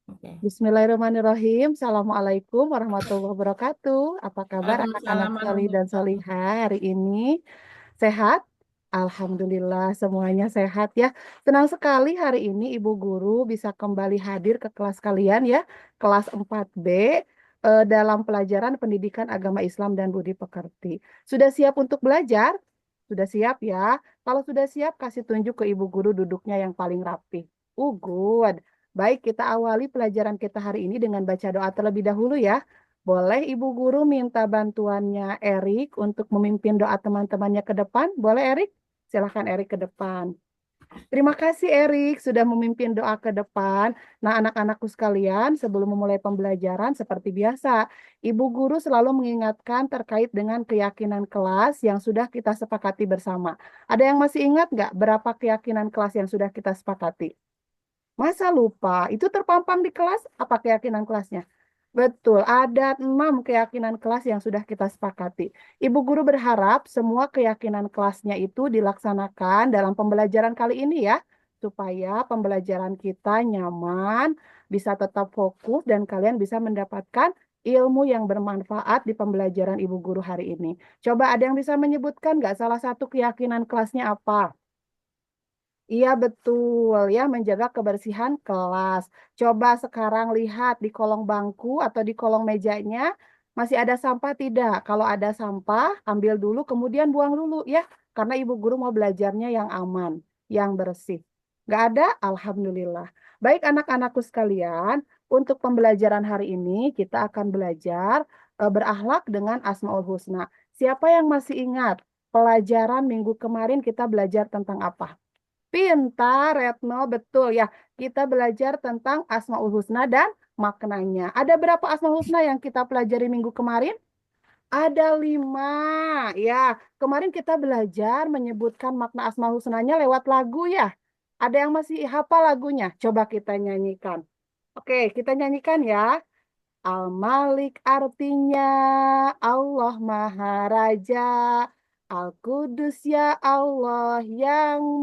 Oke. Bismillahirrahmanirrahim. Assalamualaikum warahmatullahi wabarakatuh. Apa kabar anak-anak Waalaikumsalam solih dan warahmatullahi solihah hari ini? Sehat? Alhamdulillah semuanya sehat ya. Senang sekali hari ini Ibu Guru bisa kembali hadir ke kelas kalian ya. Kelas 4B dalam pelajaran Pendidikan Agama Islam dan Budi Pekerti. Sudah siap untuk belajar? Sudah siap ya? Kalau sudah siap kasih tunjuk ke Ibu Guru duduknya yang paling rapi. Good. Baik, kita awali pelajaran kita hari ini dengan baca doa terlebih dahulu ya. Boleh Ibu Guru minta bantuannya Erik untuk memimpin doa teman-temannya ke depan? Boleh Erik? Silahkan Erik ke depan. Terima kasih Erik sudah memimpin doa ke depan. Nah, anak-anakku sekalian, sebelum memulai pembelajaran seperti biasa, Ibu Guru selalu mengingatkan terkait dengan keyakinan kelas yang sudah kita sepakati bersama. Ada yang masih ingat nggak berapa keyakinan kelas yang sudah kita sepakati? Masa lupa? Itu terpampang di kelas apa keyakinan kelasnya? Betul, ada 6 keyakinan kelas yang sudah kita sepakati. Ibu guru berharap semua keyakinan kelasnya itu dilaksanakan dalam pembelajaran kali ini ya, supaya pembelajaran kita nyaman, bisa tetap fokus, dan kalian bisa mendapatkan ilmu yang bermanfaat di pembelajaran ibu guru hari ini. Coba ada yang bisa menyebutkan nggak salah satu keyakinan kelasnya apa? Iya betul ya, menjaga kebersihan kelas. Coba sekarang lihat di kolong bangku atau di kolong mejanya masih ada sampah tidak? Kalau ada sampah, ambil dulu kemudian buang dulu ya. Karena ibu guru mau belajarnya yang aman, yang bersih. Nggak ada? Alhamdulillah. Baik anak-anakku sekalian, untuk pembelajaran hari ini kita akan belajar berakhlak dengan Asmaul Husna. Siapa yang masih ingat pelajaran minggu kemarin kita belajar tentang apa? Pintar, Retno, betul ya. Kita belajar tentang Asmaul Husna dan maknanya. Ada berapa Asmaul Husna yang kita pelajari minggu kemarin? Ada 5. Ya, kemarin kita belajar menyebutkan makna Asmaul Husnanya lewat lagu ya. Ada yang masih hafal lagunya? Coba kita nyanyikan. Oke, kita nyanyikan ya. Al-Malik artinya Allah Maha Raja. Al-Kudus ya Allah yang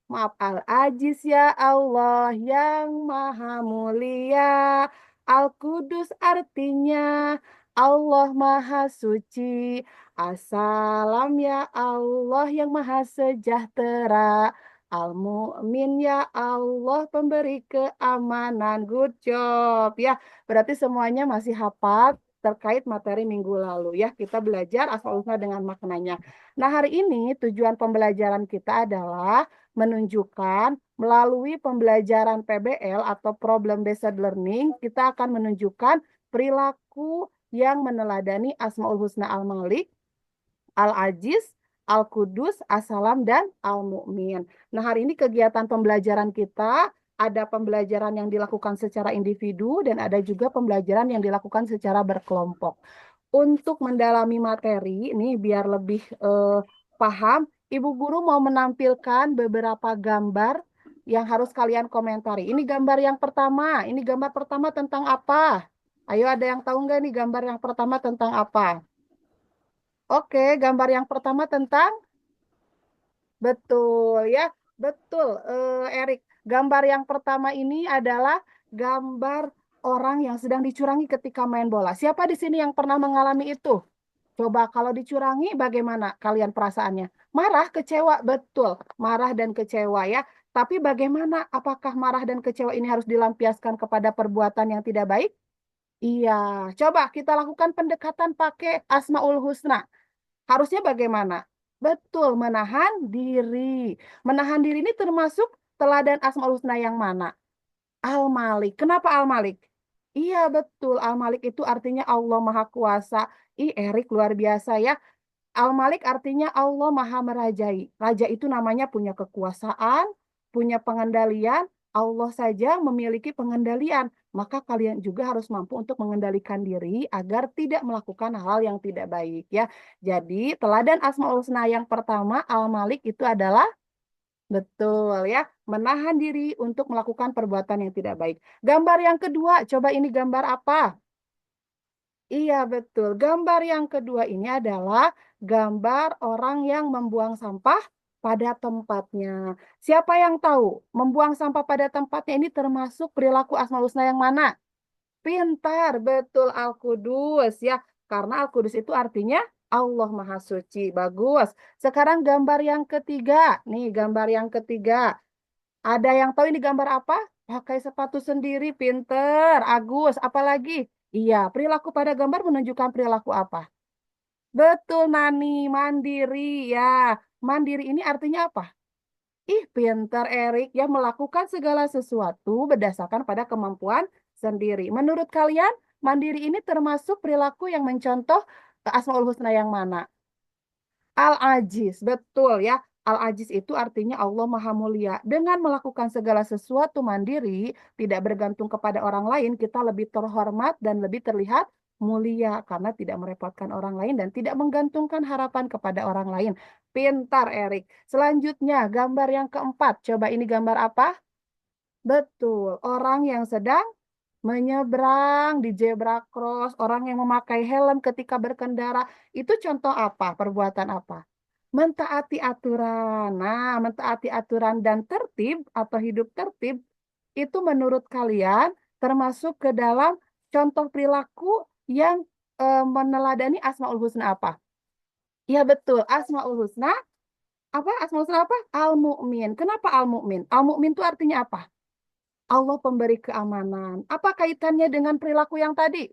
maaf Al-Aziz ya Allah yang Maha Mulia. Al-Kudus artinya Allah Maha Suci. Assalam ya Allah yang Maha Sejahtera. Al-Mu'min ya Allah pemberi keamanan. Good job ya. Berarti semuanya masih hafal terkait materi minggu lalu ya. Kita belajar asal usulnya dengan maknanya. Nah, hari ini tujuan pembelajaran kita adalah menunjukkan melalui pembelajaran PBL atau Problem Based Learning, kita akan menunjukkan perilaku yang meneladani Asmaul Husna Al-Malik, Al-Aziz, Al-Kudus, As-Salam, dan Al-Mu'min. Nah, hari ini kegiatan pembelajaran kita ada pembelajaran yang dilakukan secara individu dan ada juga pembelajaran yang dilakukan secara berkelompok. Untuk mendalami materi, ini biar lebih paham, Ibu Guru mau menampilkan beberapa gambar yang harus kalian komentari. Ini gambar yang pertama. Ini gambar pertama tentang apa? Ayo, ada yang tahu nggak nih gambar yang pertama tentang apa? Oke, gambar yang pertama tentang betul ya, betul. Erik, gambar yang pertama ini adalah gambar orang yang sedang dicurangi ketika main bola. Siapa di sini yang pernah mengalami itu? Coba kalau dicurangi bagaimana kalian perasaannya? Marah, kecewa, betul. Marah dan kecewa ya. Tapi bagaimana? Apakah marah dan kecewa ini harus dilampiaskan kepada perbuatan yang tidak baik? Iya. Coba kita lakukan pendekatan pakai Asmaul Husna. Harusnya bagaimana? Betul, menahan diri. Menahan diri ini termasuk teladan Asmaul Husna yang mana? Al-Malik. Kenapa Al-Malik? Iya, betul. Al-Malik itu artinya Allah Maha Kuasa. Ih, Erik luar biasa ya. Al-Malik artinya Allah Maha Merajai. Raja itu namanya punya kekuasaan, punya pengendalian. Allah saja memiliki pengendalian. Maka kalian juga harus mampu untuk mengendalikan diri agar tidak melakukan hal yang tidak baik ya. Jadi teladan Asmaul Husna yang pertama Al-Malik itu adalah betul ya, menahan diri untuk melakukan perbuatan yang tidak baik. Gambar yang kedua, coba ini gambar apa? Iya, betul. Gambar yang kedua ini adalah gambar orang yang membuang sampah pada tempatnya. Siapa yang tahu membuang sampah pada tempatnya ini termasuk perilaku Asmaul Husna yang mana? Pintar, betul Al-Qudus ya. Karena Al-Qudus itu artinya Allah Maha Suci. Bagus. Sekarang gambar yang ketiga. Nih, gambar yang ketiga. Ada yang tahu ini gambar apa? Pakai sepatu sendiri, pinter. Agus, apalagi? Iya, perilaku pada gambar menunjukkan perilaku apa? Betul, Nani, mandiri ya. Mandiri ini artinya apa? Ih, pinter Erik ya melakukan segala sesuatu berdasarkan pada kemampuan sendiri. Menurut kalian, mandiri ini termasuk perilaku yang mencontoh Asmaul Husna yang mana? Al-Aziz, betul ya. Al-Aziz itu artinya Allah Maha Mulia. Dengan melakukan segala sesuatu mandiri, tidak bergantung kepada orang lain, kita lebih terhormat dan lebih terlihat mulia karena tidak merepotkan orang lain dan tidak menggantungkan harapan kepada orang lain. Pintar, Erik. Selanjutnya, gambar yang keempat. Coba ini gambar apa? Betul, orang yang sedang menyeberang di zebra cross, orang yang memakai helm ketika berkendara. Itu contoh apa? Perbuatan apa? Mentaati aturan. Nah, mentaati aturan dan tertib atau hidup tertib itu menurut kalian termasuk ke dalam contoh perilaku yang meneladani Asmaul Husna apa? Ya betul, Asmaul Husna apa? Asmaul Husna apa? Al-Mu'min. Kenapa Al-Mu'min? Al-Mu'min itu artinya apa? Allah pemberi keamanan. Apa kaitannya dengan perilaku yang tadi?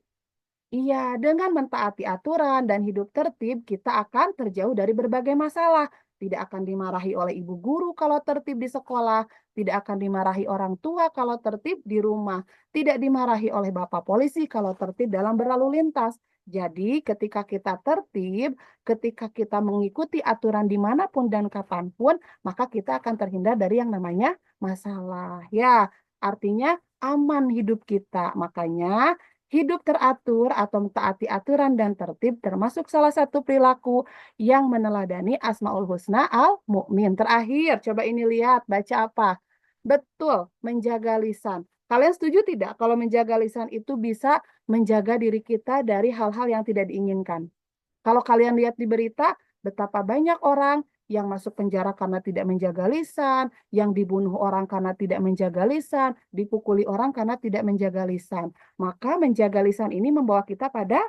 Iya, dengan mentaati aturan dan hidup tertib, kita akan terjauh dari berbagai masalah. Tidak akan dimarahi oleh ibu guru kalau tertib di sekolah, tidak akan dimarahi orang tua kalau tertib di rumah, tidak dimarahi oleh bapak polisi kalau tertib dalam berlalu lintas. Jadi, ketika kita tertib, ketika kita mengikuti aturan dimanapun dan kapanpun, maka kita akan terhindar dari yang namanya masalah. Ya, artinya aman hidup kita. Makanya, hidup teratur atau mentaati aturan dan tertib termasuk salah satu perilaku yang meneladani Asmaul Husna al-Mu'min. Terakhir, coba ini lihat, baca apa? Betul, menjaga lisan. Kalian setuju tidak kalau menjaga lisan itu bisa menjaga diri kita dari hal-hal yang tidak diinginkan? Kalau kalian lihat di berita, betapa banyak orang yang masuk penjara karena tidak menjaga lisan, yang dibunuh orang karena tidak menjaga lisan, dipukuli orang karena tidak menjaga lisan. Maka menjaga lisan ini membawa kita pada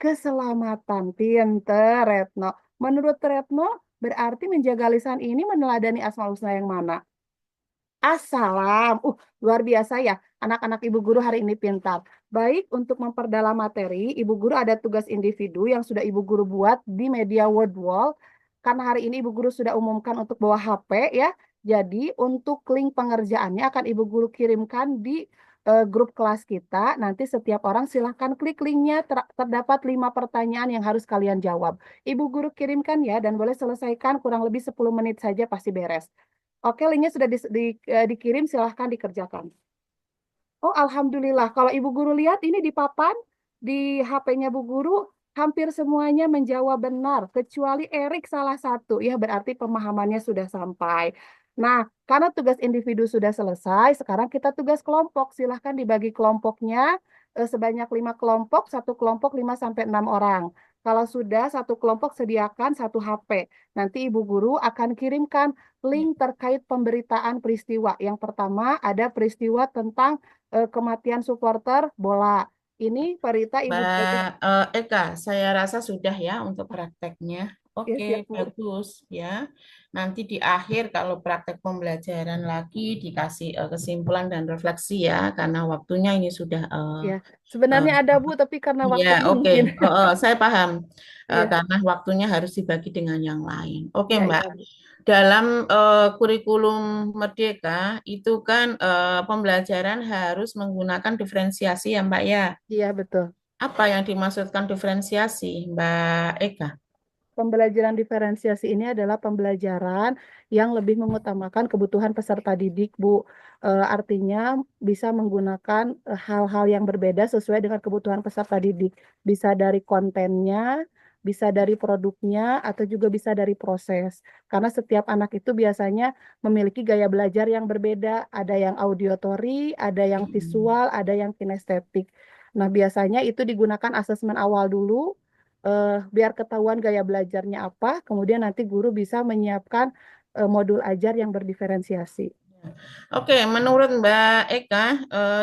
keselamatan. Pinter, Retno. Menurut Retno, berarti menjaga lisan ini meneladani Asmaul Husna yang mana? Assalam. Luar biasa ya. Anak-anak ibu guru hari ini pintar. Baik, untuk memperdalam materi, ibu guru ada tugas individu yang sudah ibu guru buat di media word wall. Karena hari ini ibu guru sudah umumkan untuk bawa HP ya. Jadi untuk link pengerjaannya akan ibu guru kirimkan di grup kelas kita. Nanti setiap orang silahkan klik linknya. Terdapat 5 pertanyaan yang harus kalian jawab. Ibu guru kirimkan ya dan boleh selesaikan kurang lebih 10 menit saja pasti beres. Oke, linknya sudah dikirim, silahkan dikerjakan. Oh, Alhamdulillah. Kalau Ibu Guru lihat ini di papan, di HP-nya Bu Guru, hampir semuanya menjawab benar, kecuali Erik salah satu. Ya, berarti pemahamannya sudah sampai. Nah, karena tugas individu sudah selesai, sekarang kita tugas kelompok. Silahkan dibagi kelompoknya sebanyak 5 kelompok, satu kelompok 5 sampai 6 orang. Kalau sudah satu kelompok sediakan satu HP. Nanti Ibu Guru akan kirimkan link terkait pemberitaan peristiwa. Yang pertama ada peristiwa tentang kematian supporter bola. Ini Parita Ibu Mbak Eka, saya rasa sudah ya untuk prakteknya. ya Oke, siap Bu. bagus ya. Nanti di akhir kalau praktek pembelajaran lagi dikasih kesimpulan dan refleksi ya, karena waktunya ini sudah Ya, eh, sebenarnya ada Bu, tapi karena ya, waktunya oke. mungkin. Saya paham. Ya, Karena waktunya harus dibagi dengan yang lain. Oke, ya, Mbak. iya Bu. Dalam kurikulum Merdeka itu kan pembelajaran harus menggunakan diferensiasi ya, Mbak ya. Iya betul. Apa yang dimaksudkan diferensiasi, Mbak Eka? Pembelajaran diferensiasi ini adalah pembelajaran yang lebih mengutamakan kebutuhan peserta didik, Bu. Artinya bisa menggunakan hal-hal yang berbeda sesuai dengan kebutuhan peserta didik. Bisa dari kontennya, bisa dari produknya, atau juga bisa dari proses. Karena setiap anak itu biasanya memiliki gaya belajar yang berbeda. Ada yang auditory, ada yang Mm-mm. visual, ada yang kinestetik. Nah, biasanya itu digunakan asesmen awal dulu biar ketahuan gaya belajarnya apa, kemudian nanti guru bisa menyiapkan modul ajar yang berdiferensiasi. Oke, menurut Mbak Eka,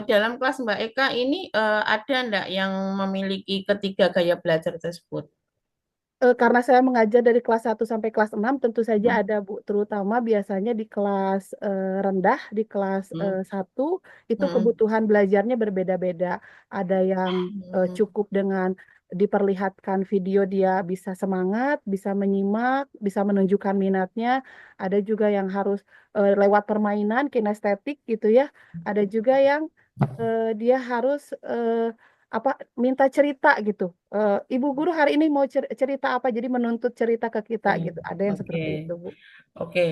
dalam kelas Mbak Eka ini ada enggak yang memiliki ketiga gaya belajar tersebut? Karena saya mengajar dari kelas 1 sampai kelas 6, tentu saja Hmm, ada, Bu. Terutama biasanya di kelas rendah, di kelas hmm, 1, itu hmm, kebutuhan belajarnya berbeda-beda. Ada yang hmm, cukup dengan diperlihatkan video dia bisa semangat, bisa menyimak, bisa menunjukkan minatnya. Ada juga yang harus lewat permainan, kinestetik gitu ya. Ada juga yang dia harus apa minta cerita gitu. Ibu guru hari ini mau cerita apa, jadi menuntut cerita ke kita hmm. gitu. Ada yang Oke, seperti itu, Bu. oke.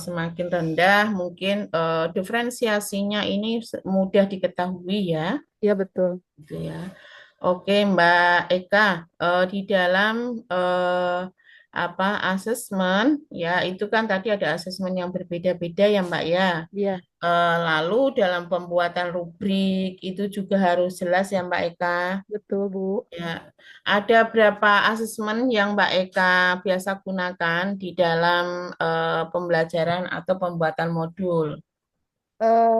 Semakin rendah mungkin diferensiasinya ini mudah diketahui ya, Iya betul. gitu ya. Oke, Mbak Eka, di dalam apa asesmen ya itu kan tadi ada asesmen yang berbeda-beda ya, Mbak ya. Iya, Lalu dalam pembuatan rubrik itu juga harus jelas ya Mbak Eka. betul, Bu. Ya, ada berapa asesmen yang Mbak Eka biasa gunakan di dalam pembelajaran atau pembuatan modul?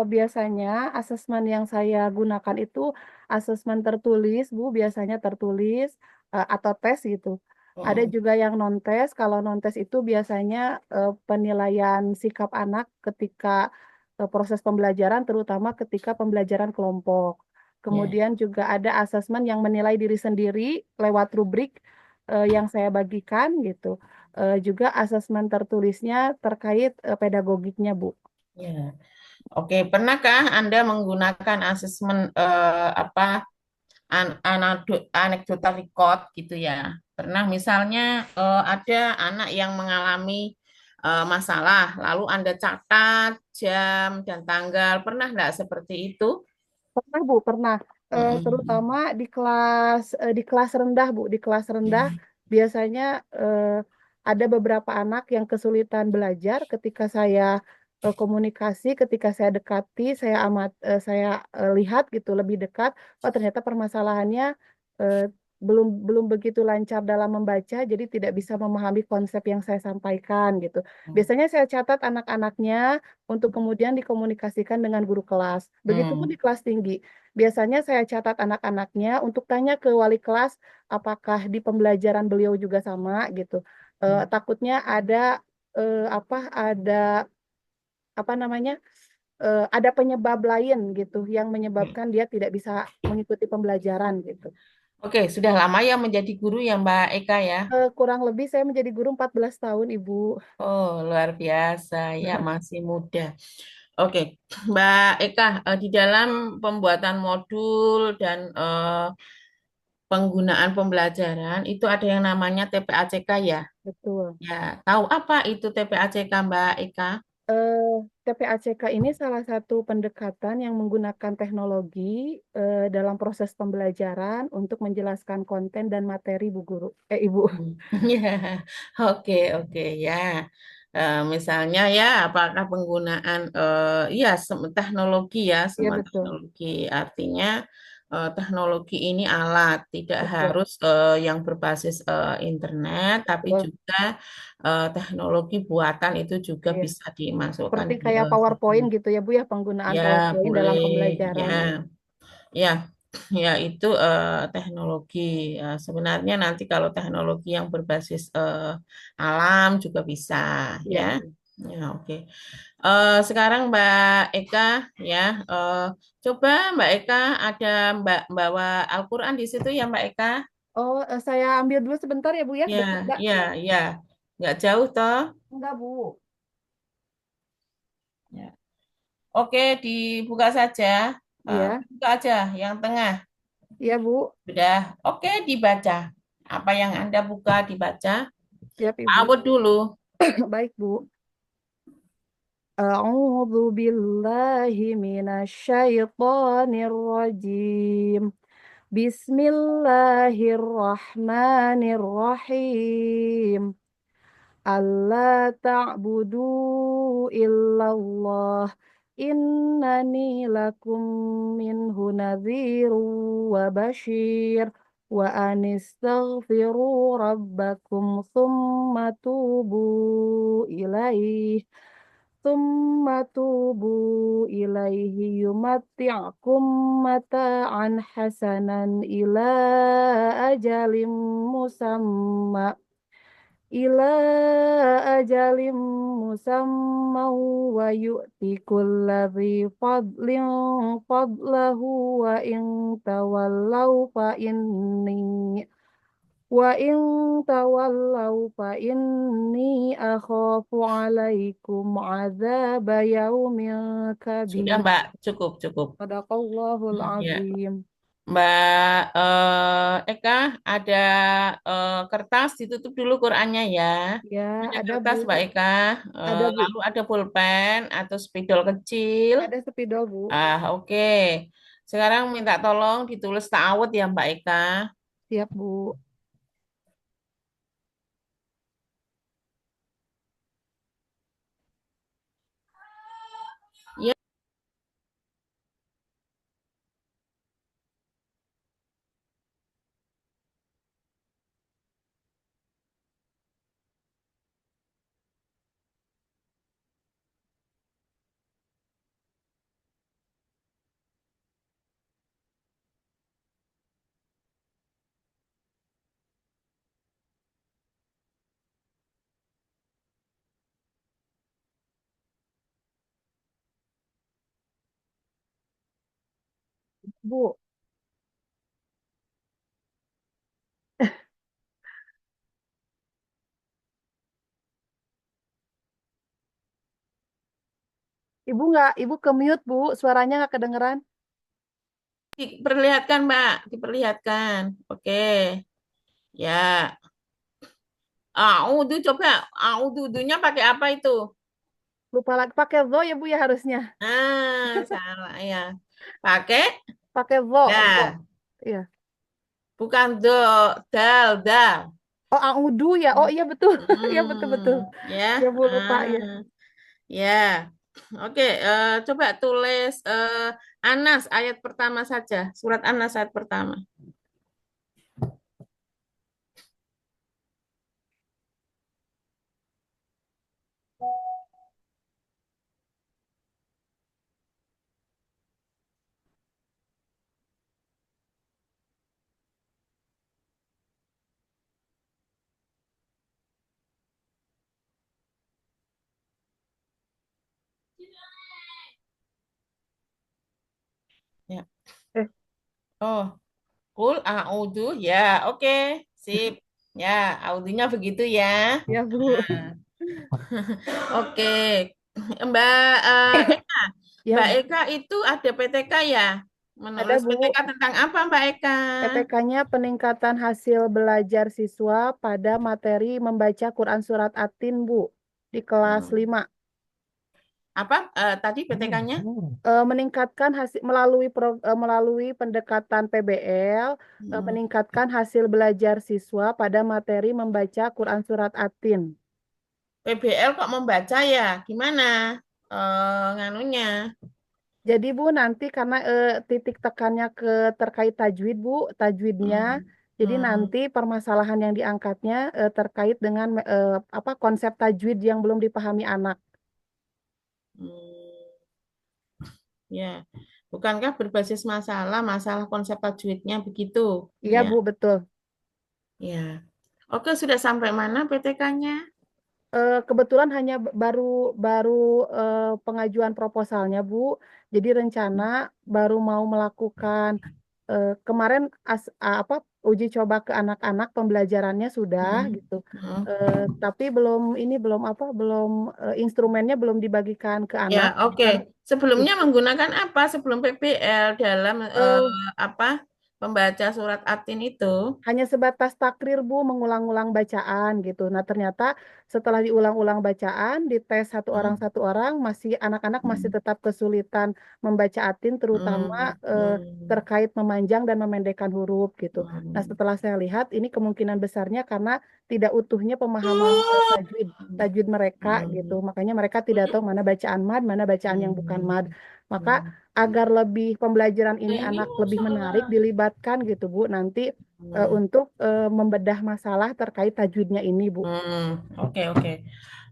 Biasanya asesmen yang saya gunakan itu asesmen tertulis, Bu, biasanya tertulis atau tes gitu. Ada Mm, juga yang non-tes. Kalau non-tes itu biasanya penilaian sikap anak ketika proses pembelajaran, terutama ketika pembelajaran kelompok. ya, Kemudian juga ada asesmen yang menilai diri sendiri lewat rubrik yang saya bagikan gitu. Juga asesmen tertulisnya terkait pedagogiknya, Bu. ya. Oke, pernahkah Anda menggunakan asesmen anekdotal record gitu ya? Pernah misalnya ada anak yang mengalami masalah, lalu Anda catat jam dan tanggal, pernah nggak seperti itu? Pernah Bu, pernah. Mm-mm. Terutama di kelas rendah Bu, di kelas rendah biasanya ada beberapa anak yang kesulitan belajar ketika saya komunikasi, ketika saya dekati, saya lihat gitu lebih dekat, oh ternyata permasalahannya eh, belum begitu lancar dalam membaca, jadi tidak bisa memahami konsep yang saya sampaikan gitu. Biasanya saya catat anak-anaknya untuk kemudian dikomunikasikan dengan guru kelas. Begitupun Hmm. di kelas tinggi. Biasanya saya catat anak-anaknya untuk tanya ke wali kelas apakah di pembelajaran beliau juga sama gitu. Takutnya ada apa namanya ada penyebab lain gitu yang menyebabkan dia tidak bisa mengikuti pembelajaran gitu. Oke, sudah lama ya menjadi guru ya Mbak Eka ya? Kurang lebih saya menjadi guru 14 tahun, Ibu. Oh, luar biasa ya, masih muda. Oke, Mbak Eka, di dalam pembuatan modul dan penggunaan pembelajaran itu ada yang namanya TPACK ya? Betul. Ya, tahu apa itu TPACK Mbak Eka? eh, TPACK ini salah satu pendekatan yang menggunakan teknologi dalam proses pembelajaran untuk menjelaskan konten dan materi Bu Guru. Ibu. Hmm. Ya, oke oke ya. Misalnya ya, apakah penggunaan ya teknologi ya, Iya semua betul, teknologi artinya teknologi ini alat, tidak betul, harus yang berbasis internet, tapi betul. juga teknologi buatan itu juga Iya. bisa dimasukkan Seperti di kayak PowerPoint sistem. gitu ya Bu ya, penggunaan Ya, PowerPoint dalam boleh. Ya, pembelajaran. ya, ya itu teknologi. Sebenarnya nanti kalau teknologi yang berbasis alam juga bisa, ya. Iya. Ya, oke. Sekarang Mbak Eka, ya, eh, coba Mbak Eka ada Mbak bawa Al-Quran di situ ya Mbak Eka. Oh, saya ambil dulu sebentar ya Bu ya, Ya, dekat nggak? ya, ya, nggak jauh toh. Enggak Bu. Ya. Oke, dibuka saja. Iya, Buka aja yang tengah. iya Bu. Sudah, oke dibaca. Apa yang Anda buka dibaca. Siap Ibu. Awet dulu. Baik Bu. A'udzu billahi minasyaitonir rajim. Bismillahirrahmanirrahim. Alla ta'budu illallah. Innani lakum minhu nadhiru wa bashir. wa anistaghfiru rabbakum thumma tubu ilaih thumma tubu ilaihi yumatti'kum mata'an hasanan ila ajalim musamma ila ajalim musamma wa yu'ti kulladzi fadlin fadlahu wa in tawallaw fa inni akhafu alaikum azab yaumin Sudah, kabir. Mbak. Cukup, cukup. Sadaqallahul Ya. azim. Mbak Eka, ada kertas, ditutup dulu Qurannya ya. Ya, Ada ada kertas, Bu. Mbak Eka. Ada Bu. Lalu ada pulpen atau spidol kecil. Ada spidol Bu. Oke. Sekarang minta tolong ditulis ta'awud ya, Mbak Eka. Siap Bu. Ya, Bu, Ibu ke mute Bu, suaranya nggak kedengeran. diperlihatkan, Mbak. Diperlihatkan. Oke. Ya. Audu coba. Audunya pakai apa itu? Lupa lagi pakai vo ya Bu ya harusnya. Salah ya. Pakai Pakai vo. ya. Iya. Bukan do, dal, dal. Oh, audu ya. Oh iya betul. Iya betul betul. Ya. Ya Bu lupa ya. Ya. Oke, coba tulis Anas ayat pertama saja. Surat Anas ayat pertama. Ya. Eh, Oh, kul a'udzu. Ya, oke. Sip. Ya, audinya begitu ya. ya Bu. Oke. Mbak Eka, Ya Mbak Bu. Eka itu ada PTK ya? Ada Menulis Bu. PTK tentang apa, Mbak Eka? PTK-nya peningkatan hasil belajar siswa pada materi membaca Quran Surat At-Tin, Bu, di kelas Hmm. 5. Apa tadi PTK-nya? Meningkatkan hasil melalui pendekatan PBL, meningkatkan hasil belajar siswa pada materi membaca Quran Surat At-Tin. PBL kok membaca ya? Gimana? Nganunya? Jadi Bu, nanti karena titik tekannya terkait tajwid Bu, tajwidnya. Hmm. Jadi Hmm. nanti permasalahan yang diangkatnya terkait dengan apa konsep tajwid yang belum dipahami anak. Hmm. Ya. Bukankah berbasis masalah, masalah konsep tajwidnya begitu? Iya Ya. Bu, betul. Ya. Oke, sudah sampai mana PTK-nya? Kebetulan hanya baru baru pengajuan proposalnya Bu. Jadi rencana baru mau melakukan kemarin apa uji coba ke anak-anak pembelajarannya sudah Hmm. gitu. Hmm. Tapi belum ini belum apa belum instrumennya belum dibagikan ke Ya, anak. Jadi oke. Sebelumnya nanti, menggunakan apa sebelum PBL dalam eh, apa membaca surat Atin itu? hanya sebatas takrir Bu, mengulang-ulang bacaan gitu. Nah, ternyata setelah diulang-ulang bacaan, dites Hmm. satu orang masih anak-anak masih Hmm. tetap kesulitan membaca atin terutama Hmm. Hmm. terkait memanjang dan memendekkan huruf gitu. Nah, Hmm. setelah saya lihat ini kemungkinan besarnya karena tidak utuhnya pemahaman tajwid Hmm. tajwid mereka gitu. Hmm. Makanya mereka tidak tahu mana bacaan mad, mana bacaan yang bukan Hmm. mad. Maka Hmm. agar lebih pembelajaran Nah, ini ini anak lebih masalah. menarik, dilibatkan gitu Bu, nanti Hmm. untuk membedah masalah terkait tajwidnya ini Bu. Hmm. Oke, oke.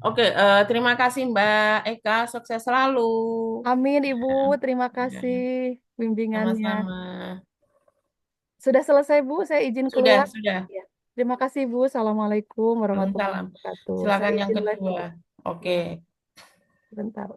Oke, terima kasih Mbak Eka, sukses selalu. Amin Ibu, terima kasih Ya, bimbingannya. sama-sama. Sudah selesai Bu, saya izin Sudah, keluar. sudah. Ya. Terima kasih Bu, Assalamualaikum warahmatullahi Salam. wabarakatuh. Saya Silakan yang izin live kedua. dulu. Oke. Sebentar.